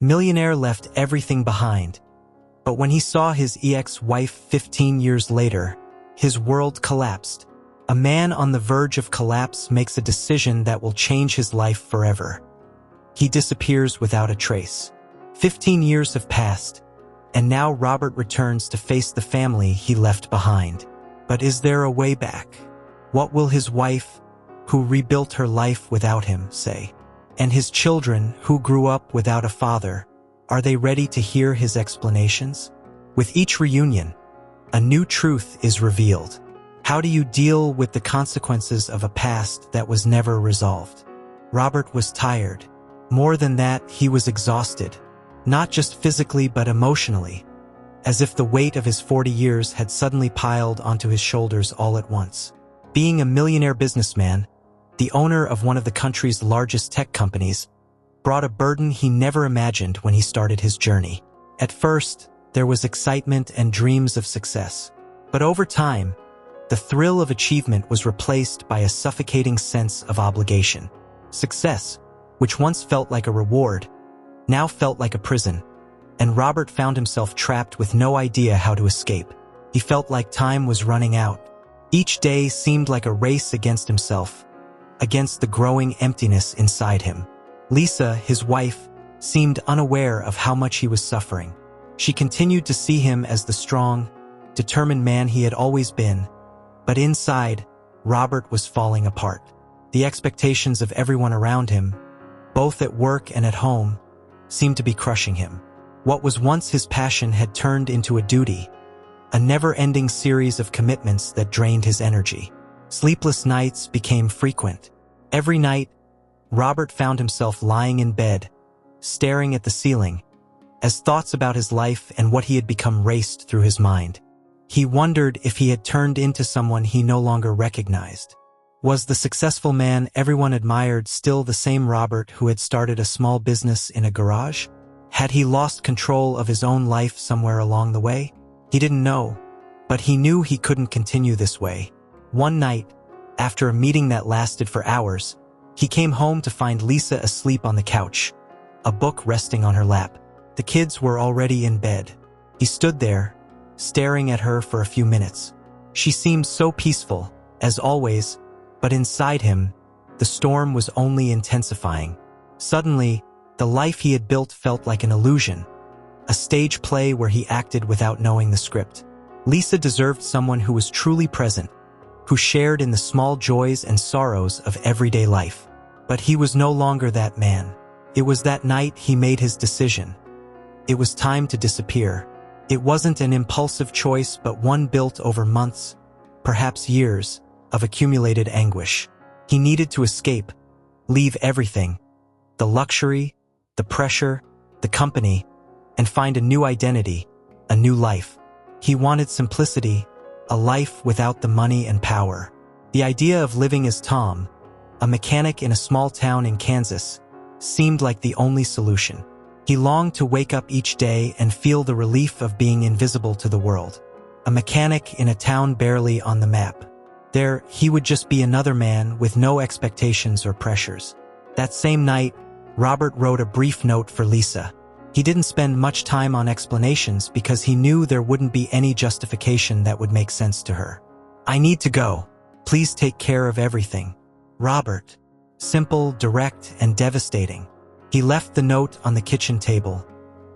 Millionaire left everything behind, but when he saw his ex-wife 15 years later, his world collapsed. A man on the verge of collapse makes a decision that will change his life forever. He disappears without a trace. 15 years have passed, and now Robert returns to face the family he left behind. But is there a way back? What will his wife, who rebuilt her life without him, say? And his children, who grew up without a father, are they ready to hear his explanations? With each reunion, a new truth is revealed. How do you deal with the consequences of a past that was never resolved? Robert was tired. More than that, he was exhausted. Not just physically but emotionally, as if the weight of his 40 years had suddenly piled onto his shoulders all at once. Being a millionaire businessman, the owner of one of the country's largest tech companies, brought a burden he never imagined when he started his journey. At first, there was excitement and dreams of success. But over time, the thrill of achievement was replaced by a suffocating sense of obligation. Success, which once felt like a reward, now felt like a prison, and Robert found himself trapped with no idea how to escape. He felt like time was running out. Each day seemed like a race against himself, against the growing emptiness inside him. Lisa, his wife, seemed unaware of how much he was suffering. She continued to see him as the strong, determined man he had always been, but inside, Robert was falling apart. The expectations of everyone around him, both at work and at home, seemed to be crushing him. What was once his passion had turned into a duty, a never-ending series of commitments that drained his energy. Sleepless nights became frequent. Every night, Robert found himself lying in bed, staring at the ceiling, as thoughts about his life and what he had become raced through his mind. He wondered if he had turned into someone he no longer recognized. Was the successful man everyone admired still the same Robert who had started a small business in a garage? Had he lost control of his own life somewhere along the way? He didn't know, but he knew he couldn't continue this way. One night, after a meeting that lasted for hours, he came home to find Lisa asleep on the couch, a book resting on her lap. The kids were already in bed. He stood there, staring at her for a few minutes. She seemed so peaceful, as always, but inside him, the storm was only intensifying. Suddenly, the life he had built felt like an illusion, a stage play where he acted without knowing the script. Lisa deserved someone who was truly present, who shared in the small joys and sorrows of everyday life. But he was no longer that man. It was that night he made his decision. It was time to disappear. It wasn't an impulsive choice, but one built over months, perhaps years, of accumulated anguish. He needed to escape, leave everything, the luxury, the pressure, the company, and find a new identity, a new life. He wanted simplicity, a life without the money and power. The idea of living as Tom, a mechanic in a small town in Kansas, seemed like the only solution. He longed to wake up each day and feel the relief of being invisible to the world. A mechanic in a town barely on the map. There, he would just be another man with no expectations or pressures. That same night, Robert wrote a brief note for Lisa. He didn't spend much time on explanations because he knew there wouldn't be any justification that would make sense to her. "I need to go. Please take care of everything. Robert." Simple, direct, and devastating. He left the note on the kitchen table,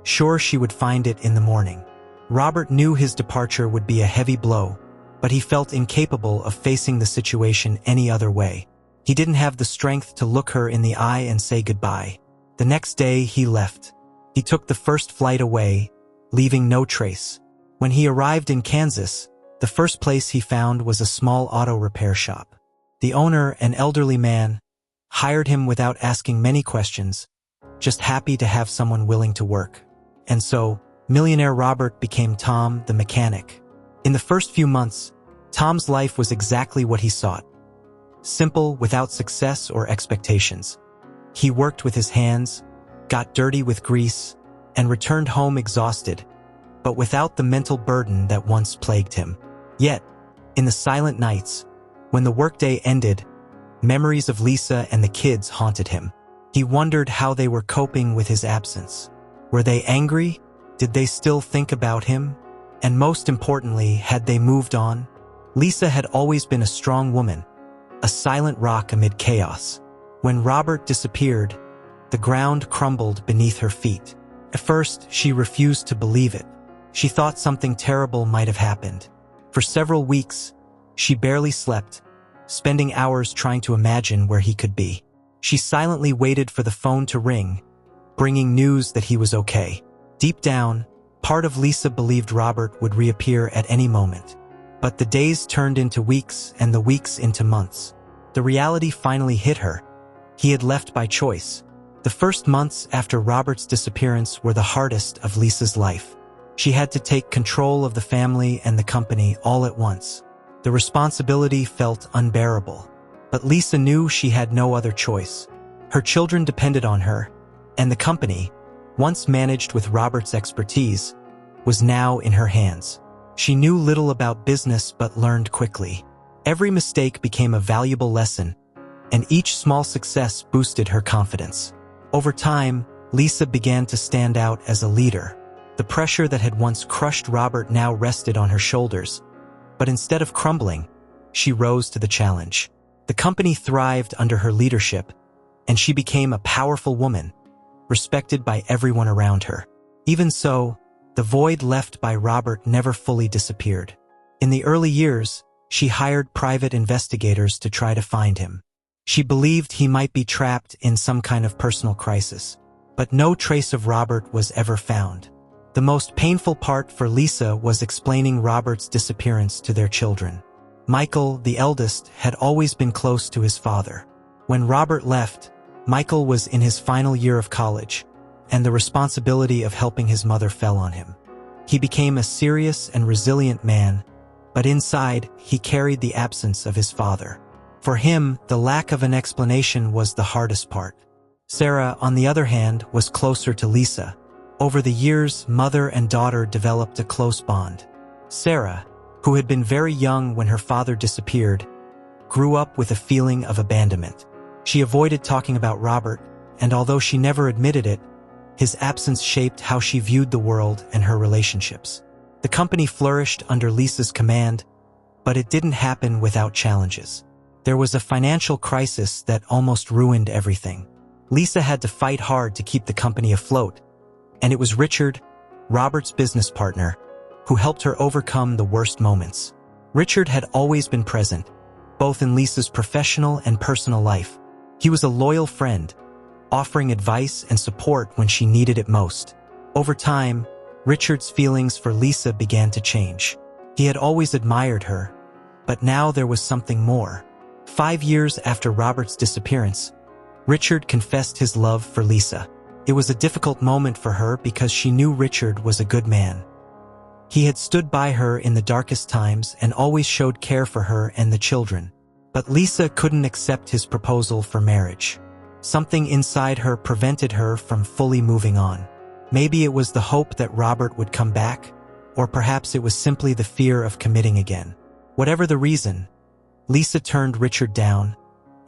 sure she would find it in the morning. Robert knew his departure would be a heavy blow, but he felt incapable of facing the situation any other way. He didn't have the strength to look her in the eye and say goodbye. The next day, he left. He took the first flight away, leaving no trace. When he arrived in Kansas, the first place he found was a small auto repair shop. The owner, an elderly man, hired him without asking many questions, just happy to have someone willing to work. And so, Millionaire Robert became Tom the mechanic. In the first few months, Tom's life was exactly what he sought. Simple, without success or expectations. He worked with his hands, got dirty with grease, and returned home exhausted, but without the mental burden that once plagued him. Yet, in the silent nights, when the workday ended, memories of Lisa and the kids haunted him. He wondered how they were coping with his absence. Were they angry? Did they still think about him? And most importantly, had they moved on? Lisa had always been a strong woman, a silent rock amid chaos. When Robert disappeared, the ground crumbled beneath her feet. At first, she refused to believe it. She thought something terrible might have happened. For several weeks, she barely slept, spending hours trying to imagine where he could be. She silently waited for the phone to ring, bringing news that he was okay. Deep down, part of Lisa believed Robert would reappear at any moment. But the days turned into weeks and the weeks into months. The reality finally hit her. He had left by choice. The first months after Robert's disappearance were the hardest of Lisa's life. She had to take control of the family and the company all at once. The responsibility felt unbearable. But Lisa knew she had no other choice. Her children depended on her, and the company, once managed with Robert's expertise, was now in her hands. She knew little about business but learned quickly. Every mistake became a valuable lesson, and each small success boosted her confidence. Over time, Lisa began to stand out as a leader. The pressure that had once crushed Robert now rested on her shoulders. But instead of crumbling, she rose to the challenge. The company thrived under her leadership, and she became a powerful woman, respected by everyone around her. Even so, the void left by Robert never fully disappeared. In the early years, she hired private investigators to try to find him. She believed he might be trapped in some kind of personal crisis, but no trace of Robert was ever found. The most painful part for Lisa was explaining Robert's disappearance to their children. Michael, the eldest, had always been close to his father. When Robert left, Michael was in his final year of college, and the responsibility of helping his mother fell on him. He became a serious and resilient man, but inside, he carried the absence of his father. For him, the lack of an explanation was the hardest part. Sarah, on the other hand, was closer to Lisa. Over the years, mother and daughter developed a close bond. Sarah, who had been very young when her father disappeared, grew up with a feeling of abandonment. She avoided talking about Robert, and although she never admitted it, his absence shaped how she viewed the world and her relationships. The company flourished under Lisa's command, but it didn't happen without challenges. There was a financial crisis that almost ruined everything. Lisa had to fight hard to keep the company afloat, and it was Richard, Robert's business partner, who helped her overcome the worst moments. Richard had always been present, both in Lisa's professional and personal life. He was a loyal friend, offering advice and support when she needed it most. Over time, Richard's feelings for Lisa began to change. He had always admired her, but now there was something more. 5 years after Robert's disappearance, Richard confessed his love for Lisa. It was a difficult moment for her because she knew Richard was a good man. He had stood by her in the darkest times and always showed care for her and the children. But Lisa couldn't accept his proposal for marriage. Something inside her prevented her from fully moving on. Maybe it was the hope that Robert would come back, or perhaps it was simply the fear of committing again. Whatever the reason, Lisa turned Richard down,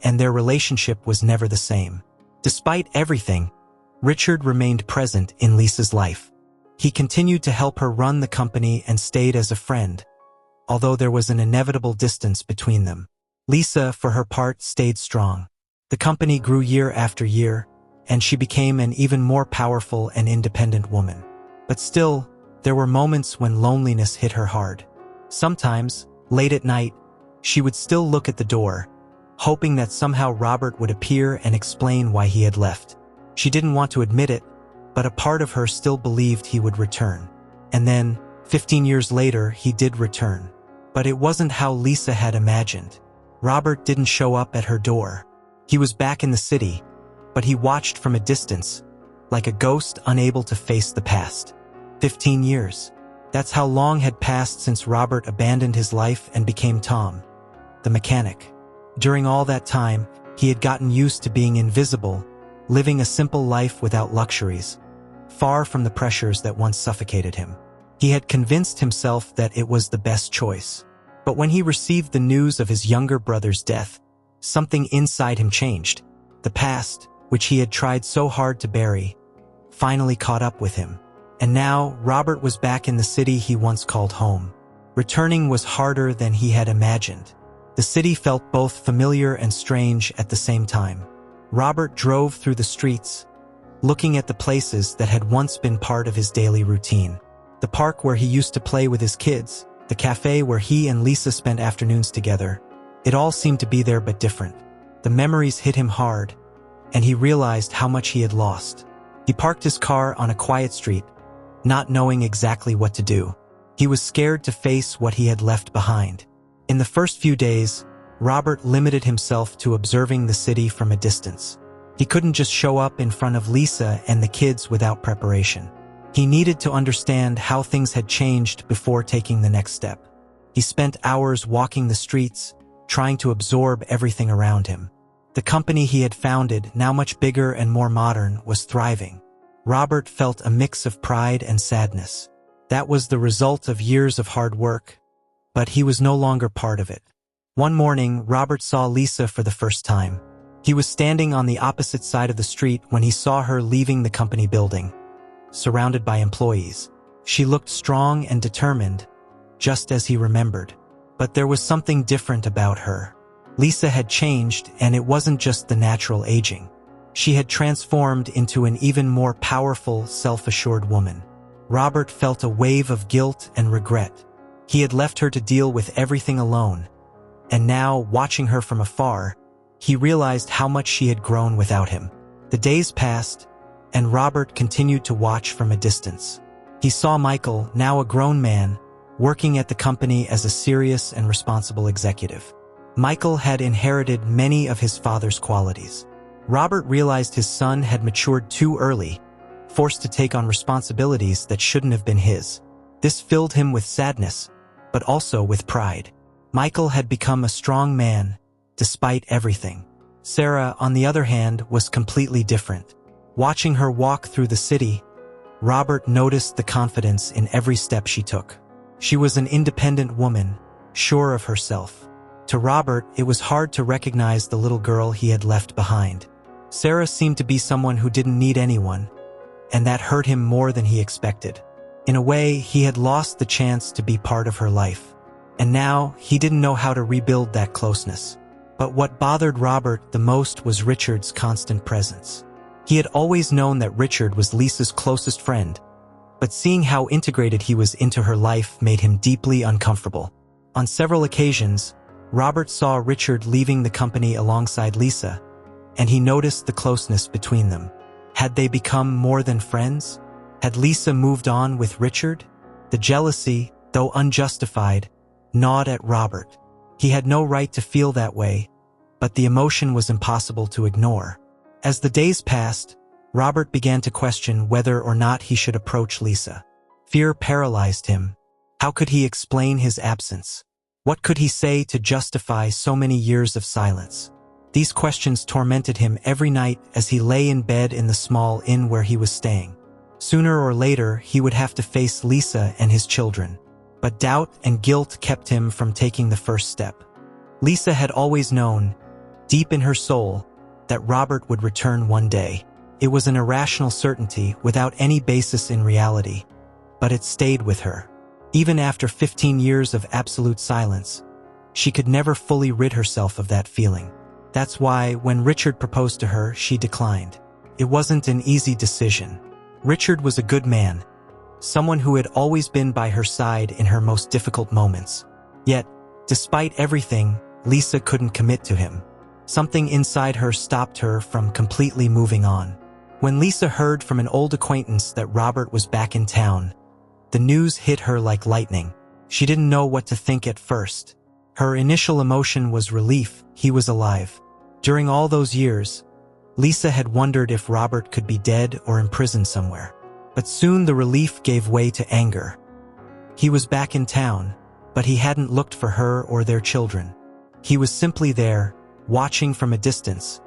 and their relationship was never the same. Despite everything, Richard remained present in Lisa's life. He continued to help her run the company and stayed as a friend, although there was an inevitable distance between them. Lisa, for her part, stayed strong. The company grew year after year, and she became an even more powerful and independent woman. But still, there were moments when loneliness hit her hard. Sometimes, late at night, she would still look at the door, hoping that somehow Robert would appear and explain why he had left. She didn't want to admit it, but a part of her still believed he would return. And then, 15 years later, he did return. But it wasn't how Lisa had imagined. Robert didn't show up at her door. He was back in the city, but he watched from a distance, like a ghost unable to face the past. 15 years. That's how long had passed since Robert abandoned his life and became Tom, the mechanic. During all that time, he had gotten used to being invisible, living a simple life without luxuries, far from the pressures that once suffocated him. He had convinced himself that it was the best choice. But when he received the news of his younger brother's death, something inside him changed. The past, which he had tried so hard to bury, finally caught up with him. And now, Robert was back in the city he once called home. Returning was harder than he had imagined. The city felt both familiar and strange at the same time. Robert drove through the streets, looking at the places that had once been part of his daily routine. The park where he used to play with his kids, the cafe where he and Lisa spent afternoons together. It all seemed to be there but different. The memories hit him hard, and he realized how much he had lost. He parked his car on a quiet street, not knowing exactly what to do. He was scared to face what he had left behind. In the first few days, Robert limited himself to observing the city from a distance. He couldn't just show up in front of Lisa and the kids without preparation. He needed to understand how things had changed before taking the next step. He spent hours walking the streets, trying to absorb everything around him. The company he had founded, now much bigger and more modern, was thriving. Robert felt a mix of pride and sadness. That was the result of years of hard work, but he was no longer part of it. One morning, Robert saw Lisa for the first time. He was standing on the opposite side of the street when he saw her leaving the company building, surrounded by employees. She looked strong and determined, just as he remembered. But there was something different about her. Lisa had changed, and it wasn't just the natural aging. She had transformed into an even more powerful, self-assured woman. Robert felt a wave of guilt and regret. He had left her to deal with everything alone, and now, watching her from afar, he realized how much she had grown without him. The days passed, and Robert continued to watch from a distance. He saw Michael, now a grown man, working at the company as a serious and responsible executive. Michael had inherited many of his father's qualities. Robert realized his son had matured too early, forced to take on responsibilities that shouldn't have been his. This filled him with sadness, but also with pride. Michael had become a strong man, despite everything. Sarah, on the other hand, was completely different. Watching her walk through the city, Robert noticed the confidence in every step she took. She was an independent woman, sure of herself. To Robert, it was hard to recognize the little girl he had left behind. Sarah seemed to be someone who didn't need anyone, and that hurt him more than he expected. In a way, he had lost the chance to be part of her life. And now, he didn't know how to rebuild that closeness. But what bothered Robert the most was Richard's constant presence. He had always known that Richard was Lisa's closest friend, but seeing how integrated he was into her life made him deeply uncomfortable. On several occasions, Robert saw Richard leaving the company alongside Lisa, and he noticed the closeness between them. Had they become more than friends? Had Lisa moved on with Richard? The jealousy, though unjustified, gnawed at Robert. He had no right to feel that way, but the emotion was impossible to ignore. As the days passed, Robert began to question whether or not he should approach Lisa. Fear paralyzed him. How could he explain his absence? What could he say to justify so many years of silence? These questions tormented him every night as he lay in bed in the small inn where he was staying. Sooner or later, he would have to face Lisa and his children. But doubt and guilt kept him from taking the first step. Lisa had always known, deep in her soul, that Robert would return one day. It was an irrational certainty without any basis in reality, but it stayed with her. Even after 15 years of absolute silence, she could never fully rid herself of that feeling. That's why, when Richard proposed to her, she declined. It wasn't an easy decision. Richard was a good man, someone who had always been by her side in her most difficult moments. Yet, despite everything, Lisa couldn't commit to him. Something inside her stopped her from completely moving on. When Lisa heard from an old acquaintance that Robert was back in town, the news hit her like lightning. She didn't know what to think at first. Her initial emotion was relief. He was alive. During all those years, Lisa had wondered if Robert could be dead or imprisoned somewhere. But soon the relief gave way to anger. He was back in town, but he hadn't looked for her or their children. He was simply there, watching from a distance,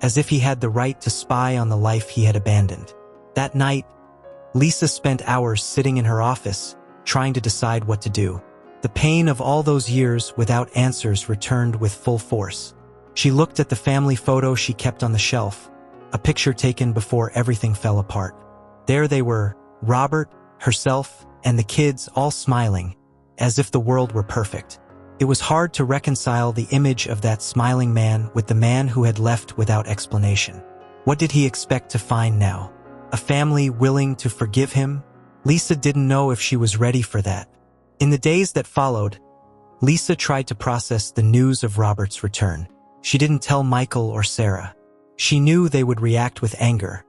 as if he had the right to spy on the life he had abandoned. That night, Lisa spent hours sitting in her office, trying to decide what to do. The pain of all those years without answers returned with full force. She looked at the family photo she kept on the shelf, a picture taken before everything fell apart. There they were, Robert, herself, and the kids all smiling, as if the world were perfect. It was hard to reconcile the image of that smiling man with the man who had left without explanation. What did he expect to find now? A family willing to forgive him? Lisa didn't know if she was ready for that. In the days that followed, Lisa tried to process the news of Robert's return. She didn't tell Michael or Sarah. She knew they would react with anger,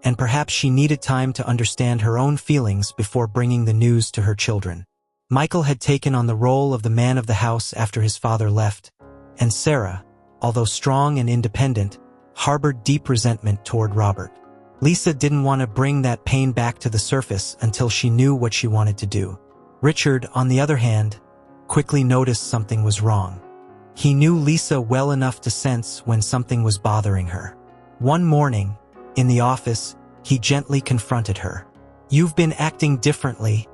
and perhaps she needed time to understand her own feelings before bringing the news to her children. Michael had taken on the role of the man of the house after his father left, and Sarah, although strong and independent, harbored deep resentment toward Robert. Lisa didn't want to bring that pain back to the surface until she knew what she wanted to do. Richard, on the other hand, quickly noticed something was wrong. He knew Lisa well enough to sense when something was bothering her. One morning, in the office, he gently confronted her. "You've been acting differently,"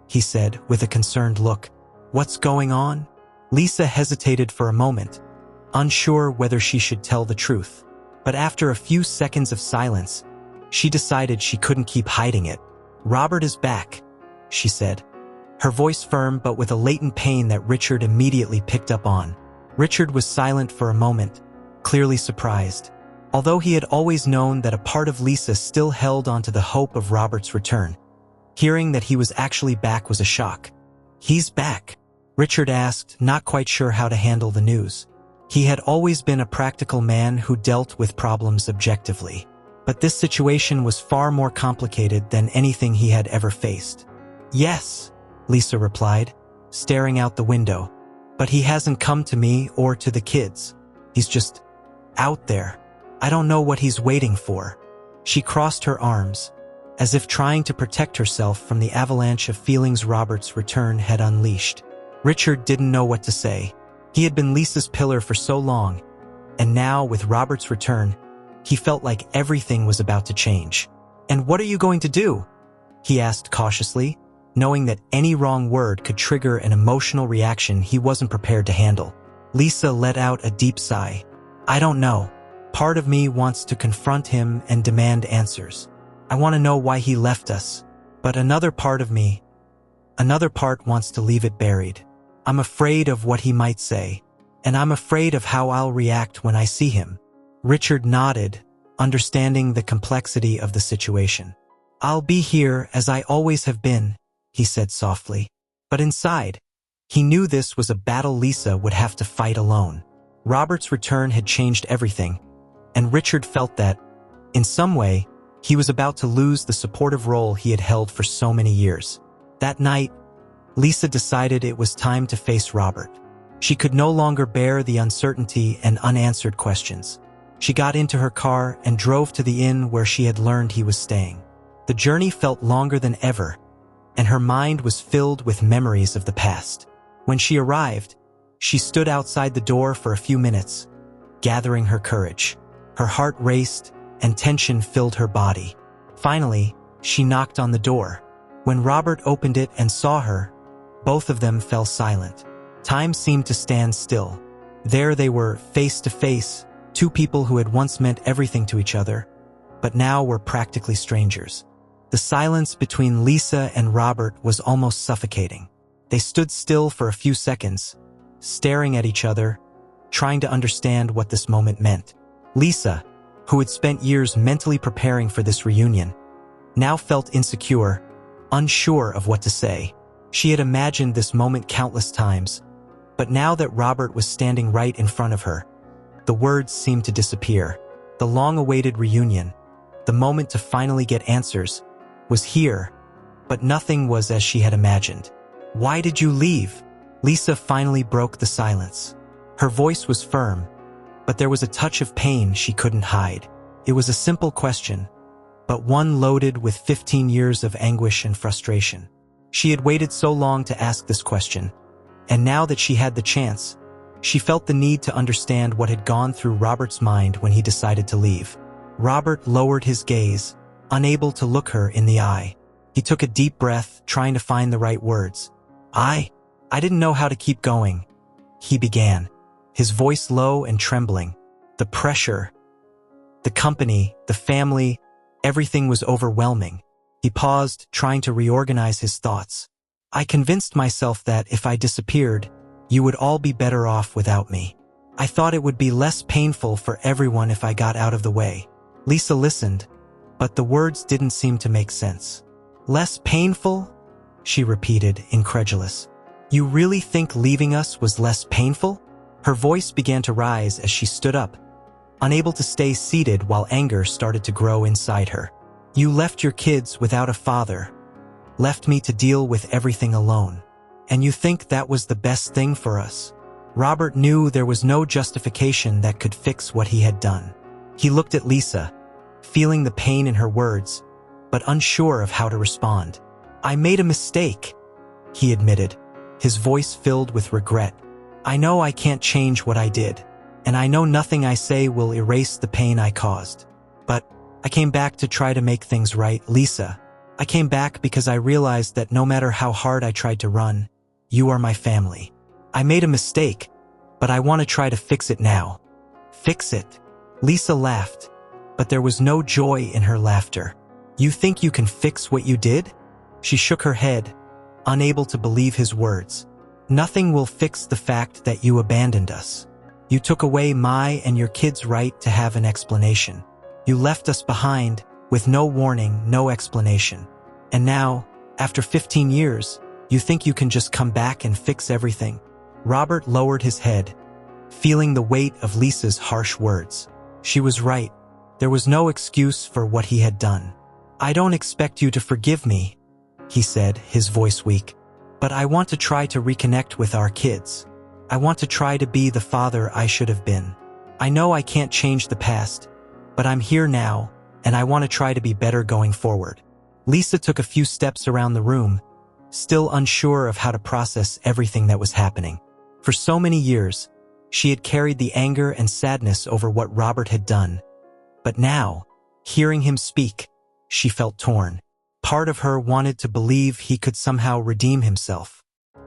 he said with a concerned look. "What's going on?" Lisa hesitated for a moment, unsure whether she should tell the truth. But after a few seconds of silence, she decided she couldn't keep hiding it. "Robert is back," she said, her voice firm but with a latent pain that Richard immediately picked up on. Richard was silent for a moment, clearly surprised. Although he had always known that a part of Lisa still held onto the hope of Robert's return, hearing that he was actually back was a shock. "He's back?" Richard asked, not quite sure how to handle the news. He had always been a practical man who dealt with problems objectively. But this situation was far more complicated than anything he had ever faced. "Yes," Lisa replied, staring out the window. "But he hasn't come to me or to the kids. He's just out there. I don't know what he's waiting for." She crossed her arms, as if trying to protect herself from the avalanche of feelings Robert's return had unleashed. Richard didn't know what to say. He had been Lisa's pillar for so long, and now, with Robert's return, he felt like everything was about to change. "And what are you going to do?" he asked cautiously, knowing that any wrong word could trigger an emotional reaction he wasn't prepared to handle. Lisa let out a deep sigh. "I don't know. Part of me wants to confront him and demand answers. I want to know why he left us. But another part wants to leave it buried. I'm afraid of what he might say, and I'm afraid of how I'll react when I see him." Richard nodded, understanding the complexity of the situation. "I'll be here as I always have been," he said softly. But inside, he knew this was a battle Lisa would have to fight alone. Robert's return had changed everything, and Richard felt that, in some way, he was about to lose the supportive role he had held for so many years. That night, Lisa decided it was time to face Robert. She could no longer bear the uncertainty and unanswered questions. She got into her car and drove to the inn where she had learned he was staying. The journey felt longer than ever, and her mind was filled with memories of the past. When she arrived, she stood outside the door for a few minutes, gathering her courage. Her heart raced, and tension filled her body. Finally, she knocked on the door. When Robert opened it and saw her, both of them fell silent. Time seemed to stand still. There they were, face to face, two people who had once meant everything to each other, but now were practically strangers. The silence between Lisa and Robert was almost suffocating. They stood still for a few seconds, staring at each other, trying to understand what this moment meant. Lisa, who had spent years mentally preparing for this reunion, now felt insecure, unsure of what to say. She had imagined this moment countless times, but now that Robert was standing right in front of her, the words seemed to disappear. The long-awaited reunion, the moment to finally get answers, was here, but nothing was as she had imagined. "Why did you leave?" Lisa finally broke the silence. Her voice was firm, but there was a touch of pain she couldn't hide. It was a simple question, but one loaded with 15 years of anguish and frustration. She had waited so long to ask this question, and now that she had the chance, she felt the need to understand what had gone through Robert's mind when he decided to leave. Robert lowered his gaze, unable to look her in the eye. He took a deep breath, trying to find the right words. I didn't know how to keep going," he began, his voice low and trembling. The pressure, the company, the family, everything was overwhelming. He paused, trying to reorganize his thoughts. I convinced myself that if I disappeared, you would all be better off without me. I thought it would be less painful for everyone if I got out of the way. Lisa listened, but the words didn't seem to make sense. Less painful? She repeated, incredulous. You really think leaving us was less painful? Her voice began to rise as she stood up, unable to stay seated while anger started to grow inside her. You left your kids without a father, left me to deal with everything alone. And you think that was the best thing for us? Robert knew there was no justification that could fix what he had done. He looked at Lisa, feeling the pain in her words, but unsure of how to respond. I made a mistake, he admitted, his voice filled with regret. I know I can't change what I did, and I know nothing I say will erase the pain I caused. But I came back to try to make things right, Lisa. I came back because I realized that no matter how hard I tried to run, you are my family. I made a mistake, but I want to try to fix it now. Fix it? Lisa laughed, but there was no joy in her laughter. You think you can fix what you did? She shook her head, unable to believe his words. Nothing will fix the fact that you abandoned us. You took away my and your kids' right to have an explanation. You left us behind with no warning, no explanation. And now, after 15 years, you think you can just come back and fix everything? Robert lowered his head, feeling the weight of Lisa's harsh words. She was right. There was no excuse for what he had done. I don't expect you to forgive me, he said, his voice weak. But I want to try to reconnect with our kids. I want to try to be the father I should have been. I know I can't change the past, but I'm here now, and I want to try to be better going forward. Lisa took a few steps around the room, still unsure of how to process everything that was happening. For so many years, she had carried the anger and sadness over what Robert had done. But now, hearing him speak, she felt torn. Part of her wanted to believe he could somehow redeem himself.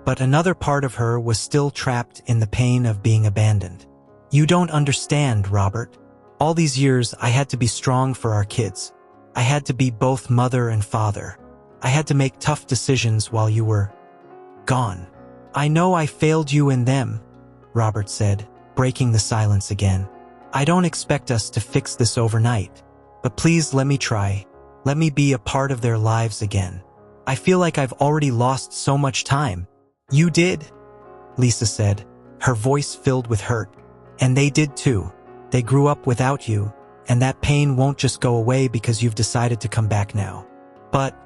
But another part of her was still trapped in the pain of being abandoned. You don't understand, Robert. All these years, I had to be strong for our kids. I had to be both mother and father. I had to make tough decisions while you were gone. I know I failed you and them, Robert said, breaking the silence again. I don't expect us to fix this overnight, but please let me try. Let me be a part of their lives again. I feel like I've already lost so much time. You did, Lisa said, her voice filled with hurt. And they did too. They grew up without you, and that pain won't just go away because you've decided to come back now. But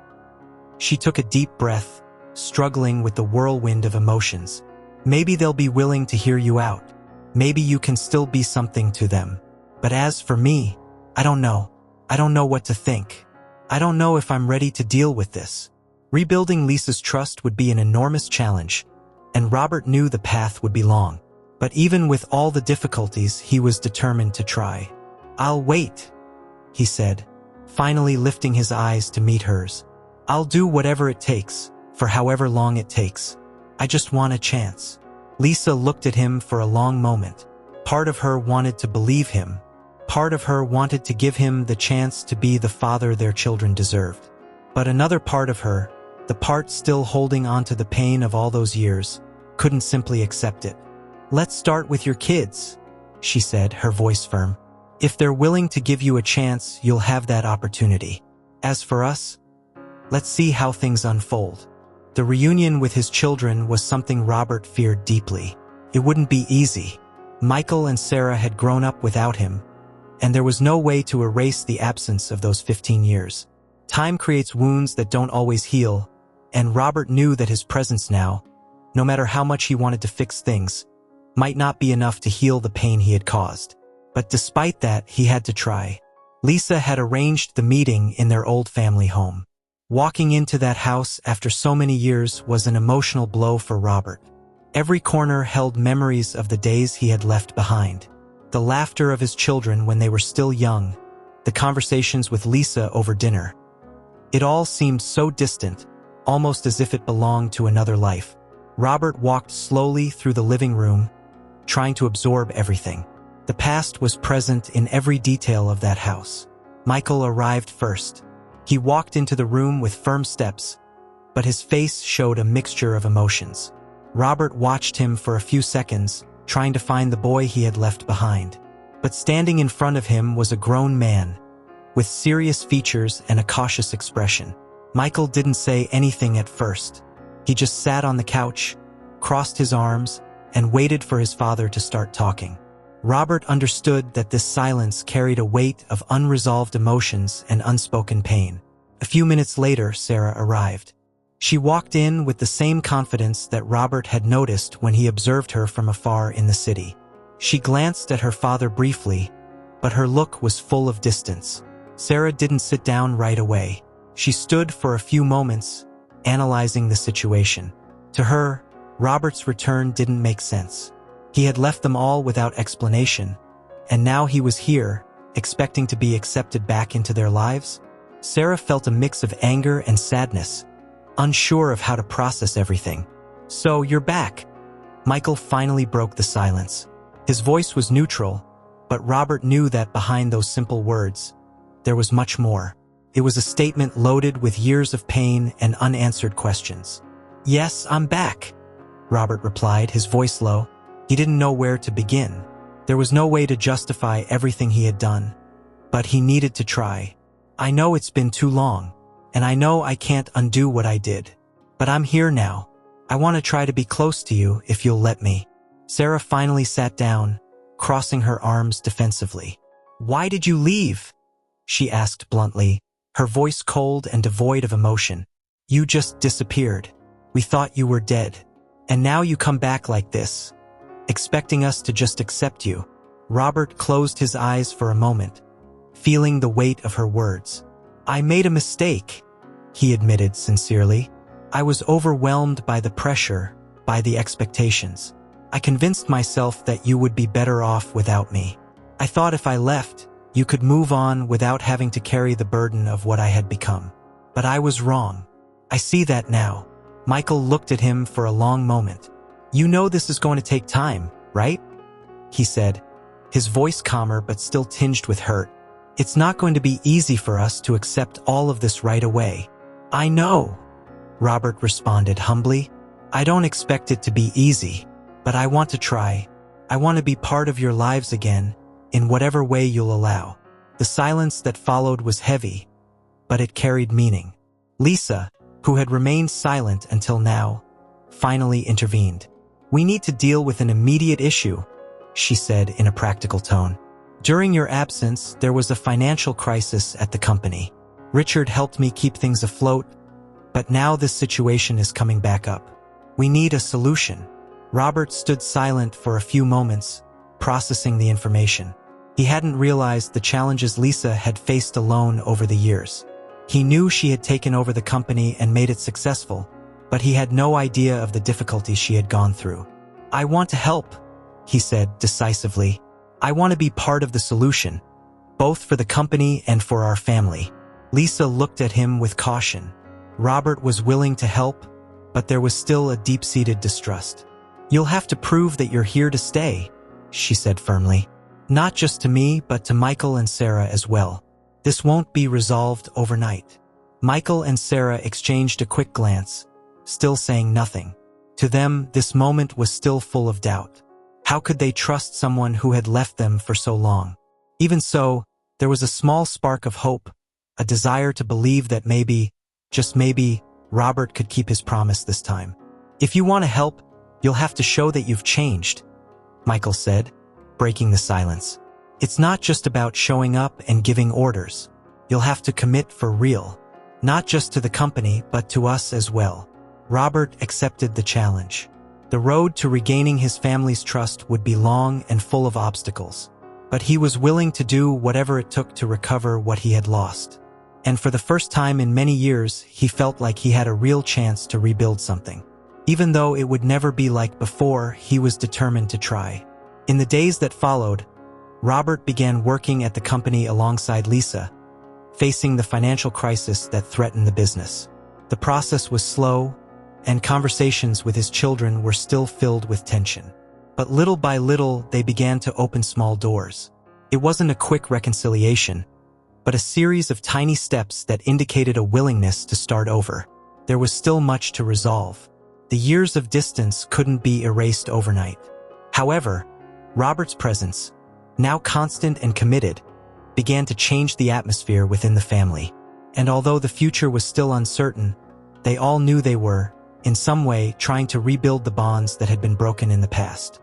she took a deep breath, struggling with the whirlwind of emotions. Maybe they'll be willing to hear you out. Maybe you can still be something to them. But as for me, I don't know. I don't know what to think. I don't know if I'm ready to deal with this. Rebuilding Lisa's trust would be an enormous challenge, and Robert knew the path would be long. But even with all the difficulties, he was determined to try. I'll wait, he said, finally lifting his eyes to meet hers. I'll do whatever it takes, for however long it takes. I just want a chance. Lisa looked at him for a long moment. Part of her wanted to believe him. Part of her wanted to give him the chance to be the father their children deserved. But another part of her, the part still holding on to the pain of all those years, couldn't simply accept it. Let's start with your kids, she said, her voice firm. If they're willing to give you a chance, you'll have that opportunity. As for us, let's see how things unfold. The reunion with his children was something Robert feared deeply. It wouldn't be easy. Michael and Sarah had grown up without him, and there was no way to erase the absence of those 15 years. Time creates wounds that don't always heal, and Robert knew that his presence now, no matter how much he wanted to fix things, might not be enough to heal the pain he had caused. But despite that, he had to try. Lisa had arranged the meeting in their old family home. Walking into that house after so many years was an emotional blow for Robert. Every corner held memories of the days he had left behind. The laughter of his children when they were still young, the conversations with Lisa over dinner. It all seemed so distant, almost as if it belonged to another life. Robert walked slowly through the living room, trying to absorb everything. The past was present in every detail of that house. Michael arrived first, He walked into the room with firm steps, but his face showed a mixture of emotions. Robert watched him for a few seconds, trying to find the boy he had left behind. But standing in front of him was a grown man, with serious features and a cautious expression. Michael didn't say anything at first. He just sat on the couch, crossed his arms, and waited for his father to start talking. Robert understood that this silence carried a weight of unresolved emotions and unspoken pain. A few minutes later, Sarah arrived. She walked in with the same confidence that Robert had noticed when he observed her from afar in the city. She glanced at her father briefly, but her look was full of distance. Sarah didn't sit down right away. She stood for a few moments, analyzing the situation. To her, Robert's return didn't make sense. He had left them all without explanation, and now he was here, expecting to be accepted back into their lives. Sarah felt a mix of anger and sadness, unsure of how to process everything. "So, you're back." Michael finally broke the silence. His voice was neutral, but Robert knew that behind those simple words, there was much more. It was a statement loaded with years of pain and unanswered questions. "Yes, I'm back," Robert replied, his voice low. He didn't know where to begin. There was no way to justify everything he had done, but he needed to try. "I know it's been too long, and I know I can't undo what I did, but I'm here now. I want to try to be close to you if you'll let me." Sarah finally sat down, crossing her arms defensively. "Why did you leave?" she asked bluntly, her voice cold and devoid of emotion. "You just disappeared. We thought you were dead. And now you come back like this, expecting us to just accept you." Robert closed his eyes for a moment, feeling the weight of her words. "I made a mistake," he admitted sincerely. "I was overwhelmed by the pressure, by the expectations. I convinced myself that you would be better off without me. I thought if I left, you could move on without having to carry the burden of what I had become. But I was wrong. I see that now." Michael looked at him for a long moment. "You know this is going to take time, right?" he said, his voice calmer but still tinged with hurt. "It's not going to be easy for us to accept all of this right away." "I know," Robert responded humbly. "I don't expect it to be easy, but I want to try. I want to be part of your lives again, in whatever way you'll allow." The silence that followed was heavy, but it carried meaning. Lisa, who had remained silent until now, finally intervened. "We need to deal with an immediate issue," she said in a practical tone. "During your absence, there was a financial crisis at the company. Richard helped me keep things afloat, but now this situation is coming back up. We need a solution." Robert stood silent for a few moments, processing the information. He hadn't realized the challenges Lisa had faced alone over the years. He knew she had taken over the company and made it successful, but he had no idea of the difficulties she had gone through. "I want to help," he said decisively. "I want to be part of the solution, both for the company and for our family." Lisa looked at him with caution. Robert was willing to help, but there was still a deep-seated distrust. "You'll have to prove that you're here to stay," she said firmly. "Not just to me, but to Michael and Sarah as well. This won't be resolved overnight." Michael and Sarah exchanged a quick glance, still saying nothing. To them, this moment was still full of doubt. How could they trust someone who had left them for so long? Even so, there was a small spark of hope, a desire to believe that maybe, just maybe, Robert could keep his promise this time. "If you want to help, you'll have to show that you've changed," Michael said, breaking the silence. "It's not just about showing up and giving orders. You'll have to commit for real, not just to the company, but to us as well." Robert accepted the challenge. The road to regaining his family's trust would be long and full of obstacles, but he was willing to do whatever it took to recover what he had lost. And for the first time in many years, he felt like he had a real chance to rebuild something. Even though it would never be like before, he was determined to try. In the days that followed, Robert began working at the company alongside Lisa, facing the financial crisis that threatened the business. The process was slow, and conversations with his children were still filled with tension. But little by little, they began to open small doors. It wasn't a quick reconciliation, but a series of tiny steps that indicated a willingness to start over. There was still much to resolve. The years of distance couldn't be erased overnight. However, Robert's presence, now constant and committed, began to change the atmosphere within the family. And although the future was still uncertain, they all knew they were, in some way, trying to rebuild the bonds that had been broken in the past.